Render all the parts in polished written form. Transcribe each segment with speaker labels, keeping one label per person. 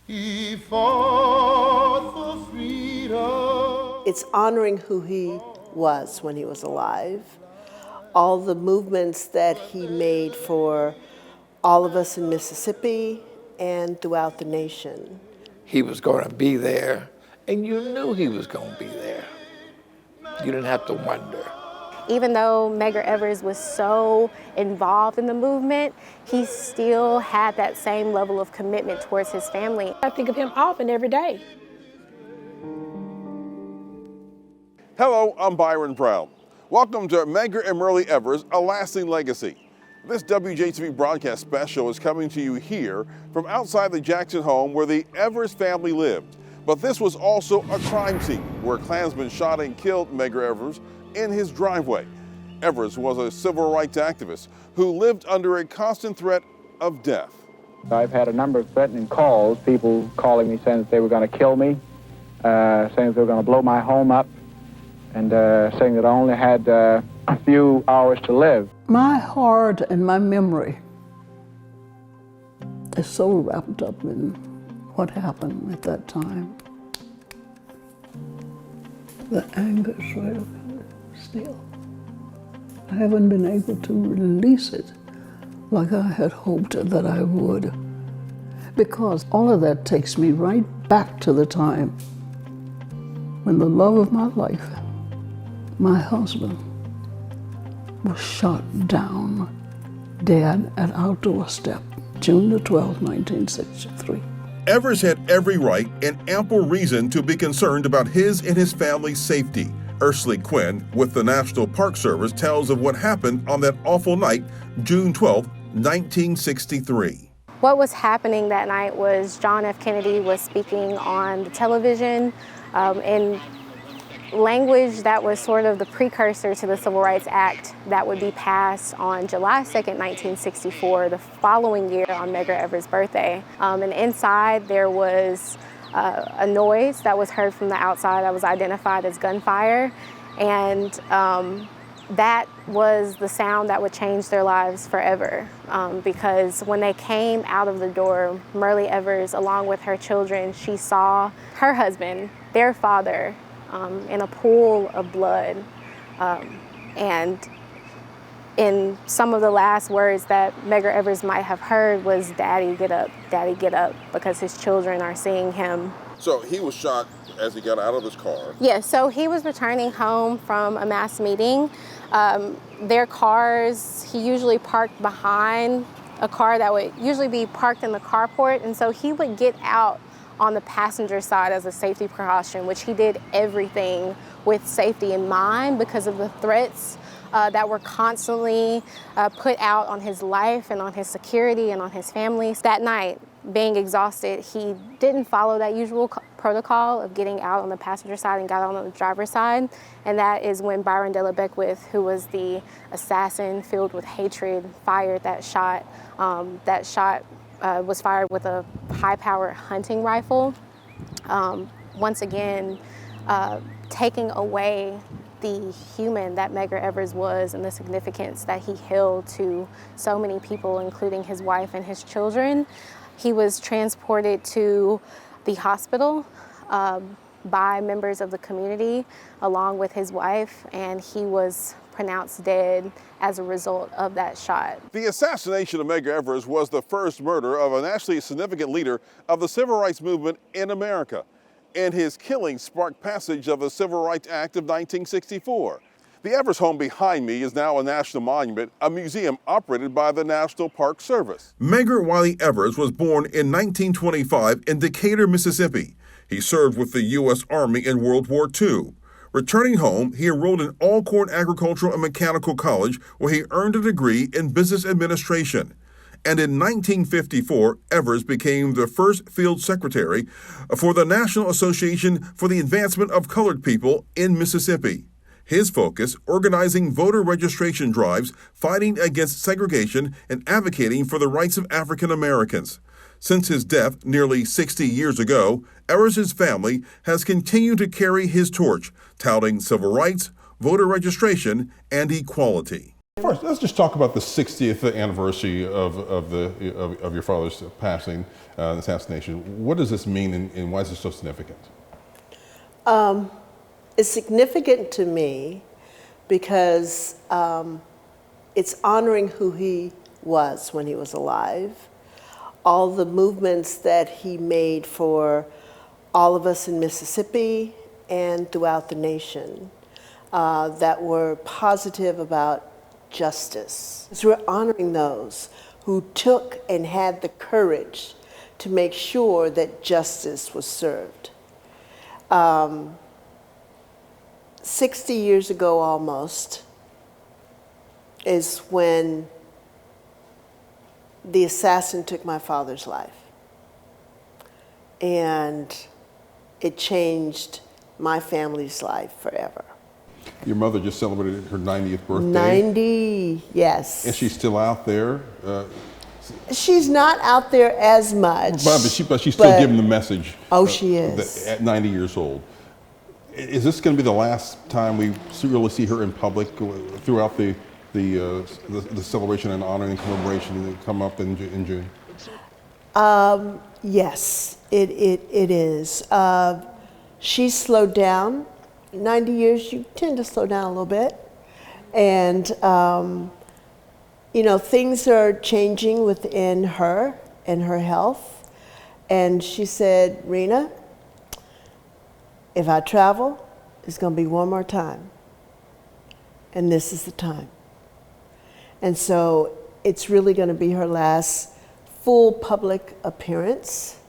Speaker 1: He fought for freedom.
Speaker 2: It's honoring who he was when he was alive, all the movements that he made for all of us in Mississippi and throughout the nation.
Speaker 3: He was going to be there, and you knew he was going to be there. You didn't have to wonder.
Speaker 4: Even though Medgar Evers was so involved in the movement, he still had that same level of commitment towards his family.
Speaker 5: I think of him often every day.
Speaker 6: Hello, I'm Byron Brown. Welcome to Medgar and Merle Evers, A Lasting Legacy. This WJTV broadcast special is coming to you here from outside the Jackson home where the Evers family lived. But this was also a crime scene where Klansmen shot and killed Medgar Evers in his driveway. Evers was a civil rights activist who lived under a constant threat of death.
Speaker 7: I've had a number of threatening calls, people calling me saying that they were going to kill me, saying that they were going to blow my home up, and saying that I only had a few hours to live.
Speaker 8: My heart and my memory is so wrapped up in what happened at that time. The anger's right up still. I haven't been able to release it like I had hoped that I would, because all of that takes me right back to the time when the love of my life, my husband, was shot down dead at our doorstep, June the 12th, 1963.
Speaker 6: Evers had every right and ample reason to be concerned about his and his family's safety. Ursula Quinn with the National Park Service tells of what happened on that awful night, June 12, 1963.
Speaker 4: What was happening that night was John F. Kennedy was speaking on the television in language that was sort of the precursor to the Civil Rights Act that would be passed on July 2nd, 1964, the following year on Medgar Evers' birthday. And inside there was a noise that was heard from the outside that was identified as gunfire, and that was the sound that would change their lives forever, because when they came out of the door, Merle Evers, along with her children, she saw her husband, their father, in a pool of blood, and in some of the last words that Medgar Evers might have heard was, "Daddy, get up, because his children are seeing him."
Speaker 6: So he was shot as he got out of his car.
Speaker 4: Yes, so he was returning home from a mass meeting. Their cars, he usually parked behind a car that would usually be parked in the carport, and so he would get out on the passenger side as a safety precaution, which he did everything with safety in mind because of the threats that were constantly put out on his life and on his security and on his family. That night, being exhausted, he didn't follow that usual protocol of getting out on the passenger side and got out on the driver's side. And that is when Byron Della Beckwith, who was the assassin filled with hatred, fired that shot. That shot was fired with a high-powered hunting rifle. Once again, taking away the human that Medgar Evers was and the significance that he held to so many people, including his wife and his children. He was transported to the hospital by members of the community along with his wife, and he was pronounced dead as a result of that shot.
Speaker 6: The assassination of Medgar Evers was the first murder of a nationally significant leader of the civil rights movement in America, and his killing sparked passage of the Civil Rights Act of 1964. The Evers home behind me is now a national monument, a museum operated by the National Park Service. Medgar Wiley Evers was born in 1925 in Decatur, Mississippi. He served with the U.S. Army in World War II. Returning home, he enrolled in Alcorn Agricultural and Mechanical College, where he earned a degree in business administration. And in 1954, Evers became the first field secretary for the National Association for the Advancement of Colored People in Mississippi. His focus, organizing voter registration drives, fighting against segregation, and advocating for the rights of African Americans. Since his death nearly 60 years ago, Evers' family has continued to carry his torch, touting civil rights, voter registration, and equality. First, let's just talk about the 60th anniversary of your father's passing, assassination. What does this mean, and why is it so significant?
Speaker 2: It's significant to me because it's honoring who he was when he was alive, all the movements that he made for all of us in Mississippi and throughout the nation that were positive about justice. So we're honoring those who took and had the courage to make sure that justice was served. 60 years ago almost is when the assassin took my father's life. And it changed my family's life forever.
Speaker 6: Your mother just celebrated her 90th birthday.
Speaker 2: 90, yes.
Speaker 6: Is she still out there?
Speaker 2: She's not out there as much.
Speaker 6: But she's still giving the message.
Speaker 2: Oh, she is.
Speaker 6: At 90 years old. Is this going to be the last time we really see her in public throughout the celebration and honor and commemoration that come up in June?
Speaker 2: Yes, it is. She's slowed down. 90 years, you tend to slow down a little bit. And, you know, things are changing within her and her health. And she said, Rena, if I travel, it's going to be one more time. And this is the time. And so it's really going to be her last full public appearance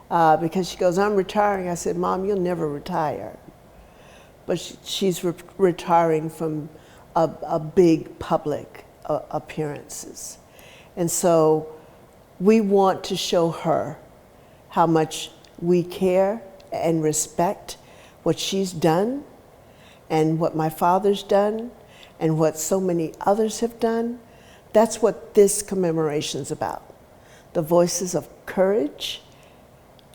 Speaker 2: because she goes, I'm retiring. I said, Mom, you'll never retire. But she's retiring from a big public appearances. And so we want to show her how much we care and respect what she's done and what my father's done and what so many others have done. That's what this commemoration's about. The voices of courage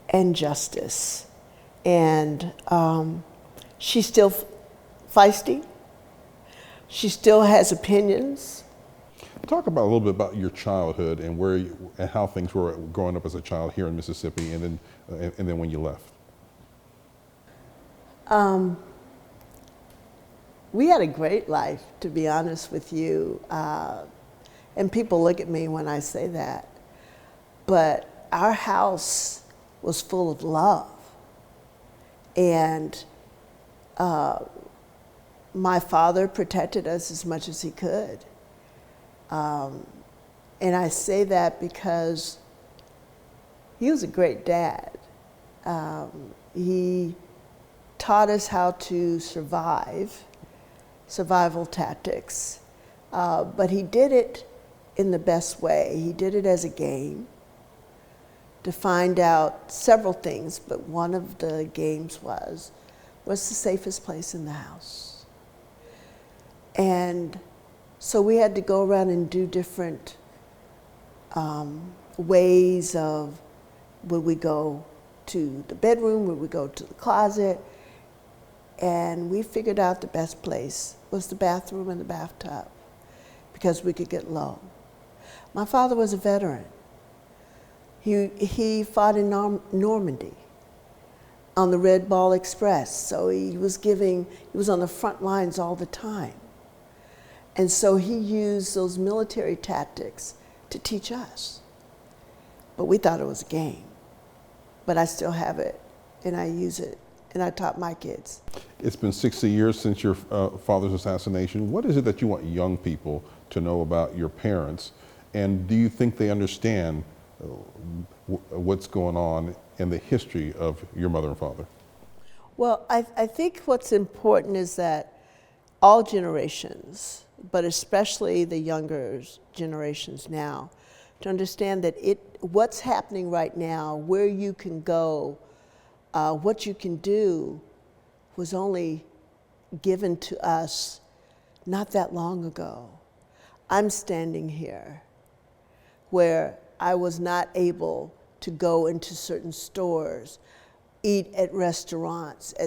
Speaker 2: and justice. And she's still feisty. She still has opinions.
Speaker 6: Talk about a little bit about your childhood and and how things were growing up as a child here in Mississippi, and then when you left.
Speaker 2: We had a great life, to be honest with you. And people look at me when I say that. But our house was full of love. And my father protected us as much as he could. And I say that because he was a great dad. He taught us how to survival tactics, but he did it in the best way. He did it as a game to find out several things, but one of the games was, what's the safest place in the house? And so we had to go around and do different ways of, would we go to the bedroom, would we go to the closet? And we figured out the best place was the bathroom and the bathtub because we could get low. My father was a veteran. He fought in Normandy on the Red Ball Express, so he was on the front lines all the time. And so he used those military tactics to teach us. But we thought it was a game. But I still have it, and I use it, and I taught my kids.
Speaker 6: It's been 60 years since your father's assassination. What is it that you want young people to know about your parents? And do you think they understand what's going on in the history of your mother and father?
Speaker 2: Well, I think what's important is that all generations, but especially the younger generations now, to understand that what's happening right now, where you can go, what you can do, was only given to us not that long ago. I'm standing here where I was not able to go into certain stores, eat at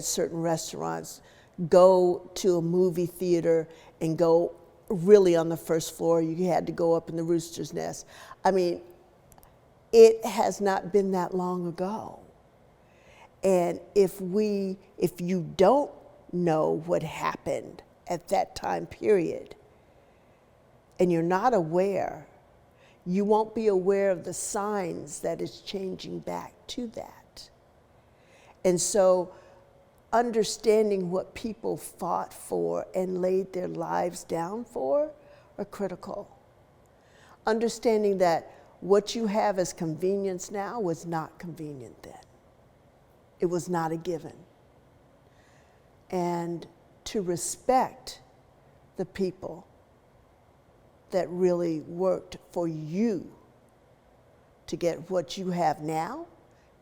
Speaker 2: certain restaurants, go to a movie theater and go really on the first floor. You had to go up in the rooster's nest. I mean, it has not been that long ago. And if you don't know what happened at that time period, and you're not aware, you won't be aware of the signs that is changing back to that. And so understanding what people fought for and laid their lives down for are critical. Understanding that what you have as convenience now was not convenient then. It was not a given. And to respect the people that really worked for you to get what you have now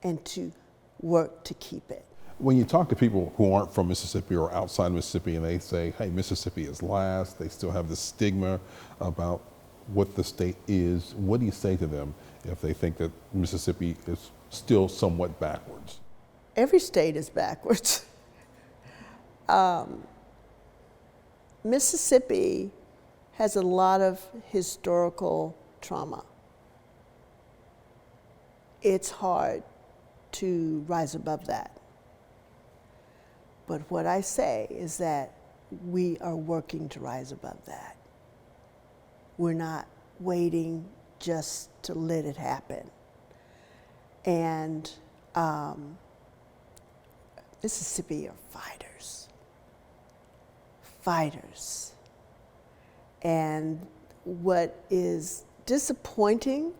Speaker 2: and to work to keep it.
Speaker 6: When you talk to people who aren't from Mississippi or outside Mississippi and they say, hey, Mississippi is last, they still have this stigma about what the state is, what do you say to them if they think that Mississippi is still somewhat backwards?
Speaker 2: Every state is backwards. Mississippi has a lot of historical trauma. It's hard to rise above that. But what I say is that we are working to rise above that. We're not waiting just to let it happen. And Mississippi are fighters. Fighters. And what is disappointing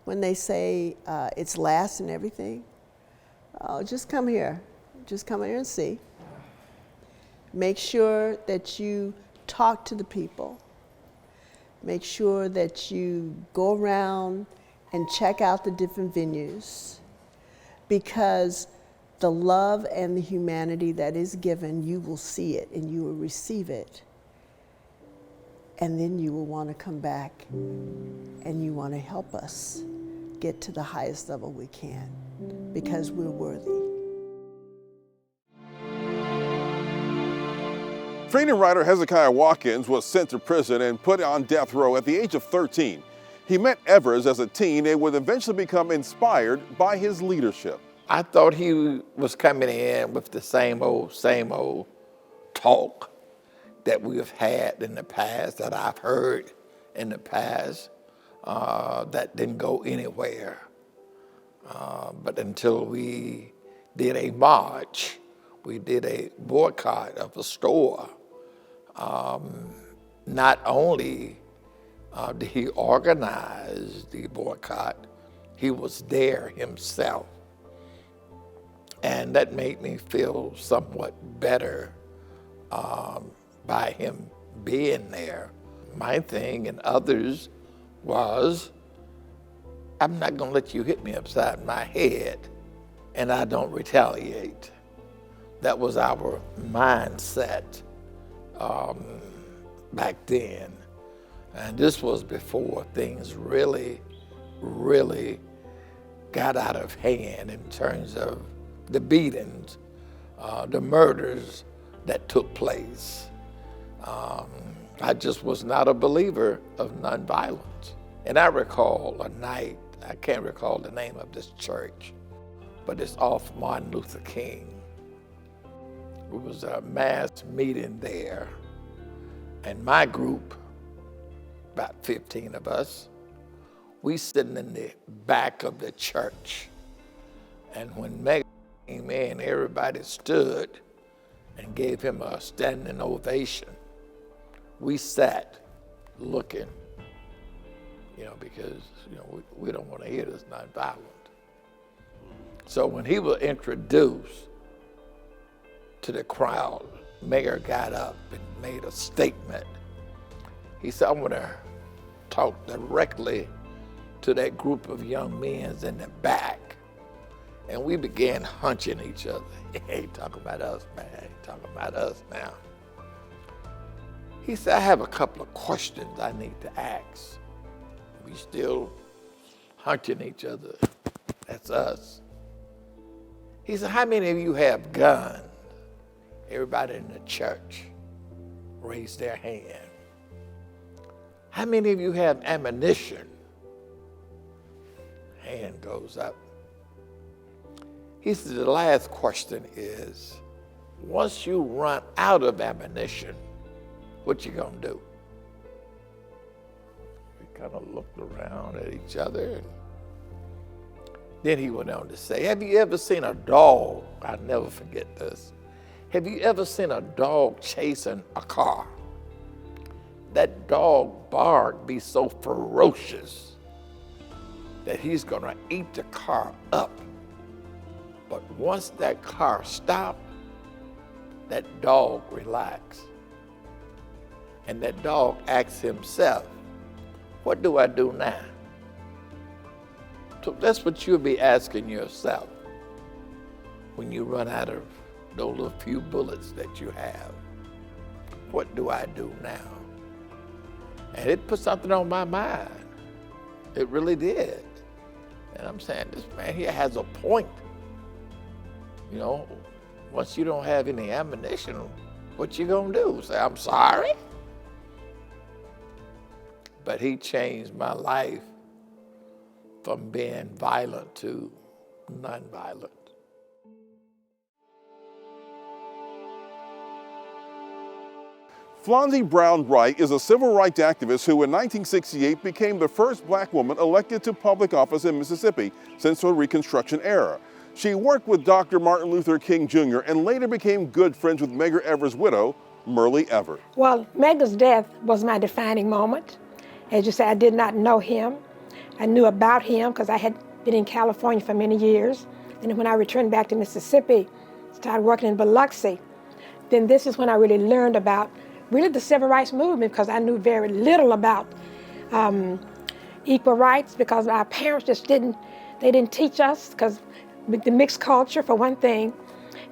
Speaker 2: when they say it's last and everything, oh, just come here. Just come here and see. Make sure that you talk to the people. Make sure that you go around and check out the different venues, because the love and the humanity that is given, you will see it and you will receive it. And then you will want to come back and you want to help us get to the highest level we can, because we're worthy.
Speaker 6: Freedom writer Hezekiah Watkins was sent to prison and put on death row at the age of 13. He met Evers as a teen and would eventually become inspired by his leadership.
Speaker 3: I thought he was coming in with the same old talk that we've had in the past, that I've heard in the past, that didn't go anywhere. But until we did a march, we did a boycott of a store. Not only did he organize the boycott, he was there himself. And that made me feel somewhat better by him being there. My thing and others was, I'm not gonna let you hit me upside my head and I don't retaliate. That was our mindset back then. And this was before things really got out of hand in terms of the beatings, the murders that took place. I just was not a believer of nonviolence. And I recall a night, I can't recall the name of this church, but it's off Martin Luther King. It was a mass meeting there, and my group, about 15 of us, we sitting in the back of the church. And when Meg came in, everybody stood and gave him a standing ovation. We sat looking, because we don't want to hear this nonviolent. So when he was introduced to the crowd, Mayor got up and made a statement. He said, I want to talk directly to that group of young men in the back. And we began hunching each other. He ain't talking about us, man. He ain't talking about us now. He said, I have a couple of questions I need to ask. We still hunching each other. That's us. He said, how many of you have guns? Everybody in the church raised their hand. How many of you have ammunition? Hand goes up. He said, the last question is, once you run out of ammunition, what you gonna do? We kind of looked around at each other, and then he went on to say, have you ever seen a dog? I'll never forget this. Have you ever seen a dog chasing a car? That dog bark be so ferocious that he's gonna eat the car up. But once that car stops, that dog relax. And that dog asks himself, what do I do now? So that's what you'll be asking yourself when you run out of those little few bullets that you have. What do I do now? And it put something on my mind. It really did. And I'm saying, this man here has a point. You know, once you don't have any ammunition, what you gonna do? Say, I'm sorry? But he changed my life from being violent to nonviolent.
Speaker 6: Flonzie Brown Bright is a civil rights activist who in 1968 became the first black woman elected to public office in Mississippi since the Reconstruction era. She worked with Dr. Martin Luther King Jr. and later became good friends with Medgar Evers' widow, Myrlie Evers.
Speaker 5: Well, Medgar's death was my defining moment. As you say, I did not know him. I knew about him because I had been in California for many years. And when I returned back to Mississippi, started working in Biloxi, then this is when I really learned about really the civil rights movement, because I knew very little about equal rights, because our parents just didn't teach us, because the mixed culture for one thing,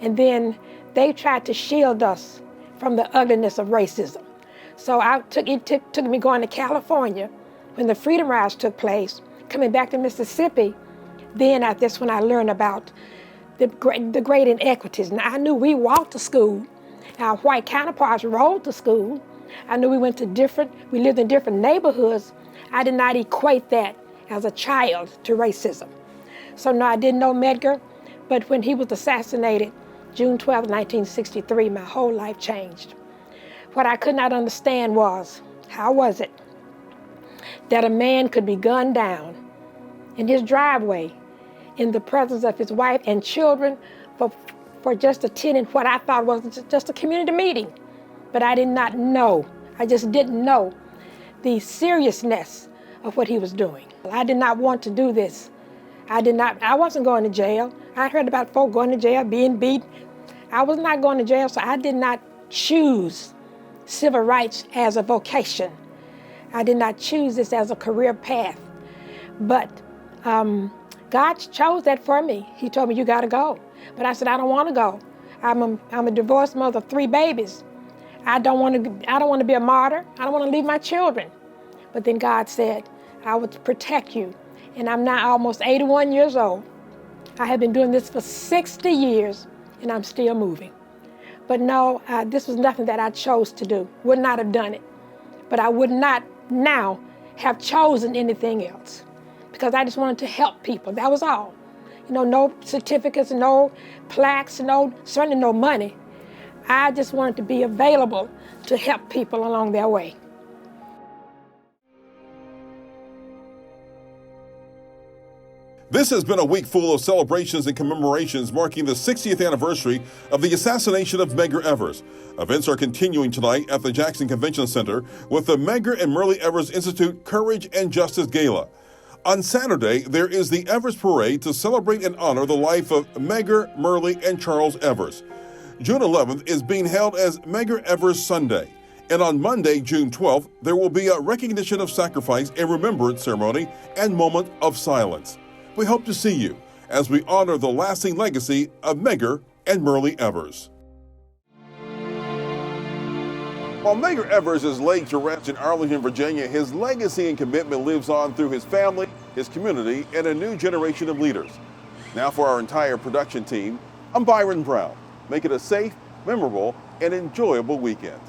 Speaker 5: and then they tried to shield us from the ugliness of racism. So it took me going to California when the Freedom Rides took place, coming back to Mississippi, that's when I learned about the great inequities. Now I knew we walked to school, our white counterparts rode to school. I knew we lived in different neighborhoods. I did not equate that as a child to racism. So no, I didn't know Medgar, but when he was assassinated, June 12, 1963, my whole life changed. What I could not understand was, how was it that a man could be gunned down in his driveway in the presence of his wife and children for just attending what I thought was just a community meeting. But I did not know, I just didn't know the seriousness of what he was doing. I did not want to do this. I wasn't going to jail. I heard about folk going to jail, being beat. I was not going to jail, so I did not choose civil rights as a vocation. I did not choose this as a career path. But God chose that for me. He told me, you gotta go. But I said, I don't want to go. I'm a divorced mother of 3 babies. I don't want to be a martyr. I don't want to leave my children. But then God said, I would protect you. And I'm now almost 81 years old. I have been doing this for 60 years, and I'm still moving. But no, this was nothing that I chose to do. Would not have done it. But I would not now have chosen anything else, because I just wanted to help people. That was all. You know, no certificates, no plaques, certainly no money. I just wanted to be available to help people along their way.
Speaker 6: This has been a week full of celebrations and commemorations marking the 60th anniversary of the assassination of Medgar Evers. Events are continuing tonight at the Jackson Convention Center with the Medgar and Myrlie Evers Institute Courage and Justice Gala. On Saturday, there is the Evers Parade to celebrate and honor the life of Medgar, Myrlie, and Charles Evers. June 11th is being held as Medgar Evers Sunday. And on Monday, June 12th, there will be a recognition of sacrifice and remembrance ceremony and moment of silence. We hope to see you as we honor the lasting legacy of Medgar and Myrlie Evers. While Medgar Evers is laid to rest in Arlington, Virginia, his legacy and commitment lives on through his family, his community, and a new generation of leaders. Now for our entire production team, I'm Byron Brown. Make it a safe, memorable, and enjoyable weekend.